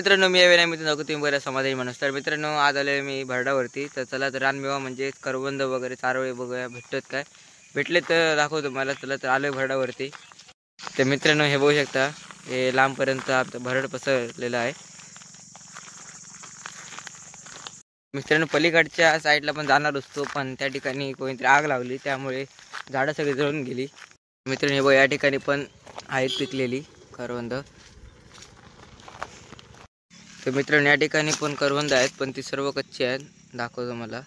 मित्रांनो मी या मी नको तुम्ही बऱ्या समाधानी माणूस. तर मित्रांनो आज आले मी भरडावरती. तर चला तर रानमेवा म्हणजे करवंद वगैरे चारोळे बघूया भेटतात काय. भेटले तर दाखवतो मला. चला तर आलोय भरडावरती. तर मित्रांनो हे बघू शकता, हे लांबपर्यंत आपलं भरड पसरलेलं आहे. मित्रांनो पलीकडच्या साईडला पण जाणार असतो, पण त्या ठिकाणी कोणीतरी आग लावली त्यामुळे झाडं सगळी जळून गेली. मित्रांनो हे बघ या ठिकाणी पण आहेत पिकलेली करवंद. तर मित्रांनो या ठिकाणी पण करवंद आहेत, पण ती सर्व कच्ची आहेत. दाखवतो मला.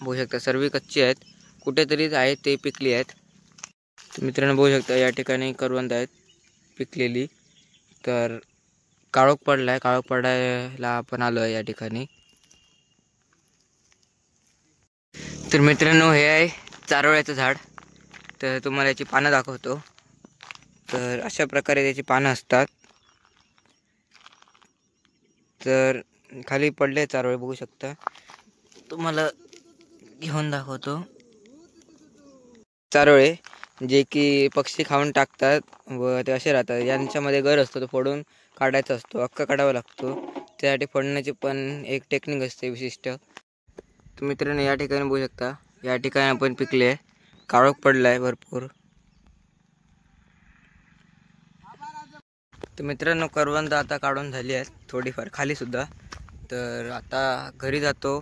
बघू शकता सर्व कच्ची आहेत, कुठेतरीच आहेत ते पिकली आहेत. तर मित्रांनो बघू शकता या ठिकाणी करवंद आहेत पिकलेली. तर काळोख पडलाय, काळोख पडायला आपण आलो आहे या ठिकाणी. तर मित्रांनो हे आहे चारोळ्याचं झाड. तर तुम्हाला याची पानं दाखवतो. तर अशा प्रकारे त्याची पानं असतात. तर खाली पडले चारोळे बघू शकता. तुम्हाला घेऊन दाखवतो. चारोळे जे की पक्षी खाऊन टाकतात व ते असे राहतात. यांच्यामध्ये गर असतो, तो फोडून काढायचा असतो, अख्खा काढावा लागतो. त्यासाठी फोडण्याची पण एक टेक्निक असते विशिष्ट. तर मित्रांनो या ठिकाणी बघू शकता, या ठिकाणी आपण पिकले, काळोख पडलाय भरपूर. तर मित्रांनो करवंद आता काढून झाली आहेत थोडीफार खाली सुद्धा. तर आता घरी जातो.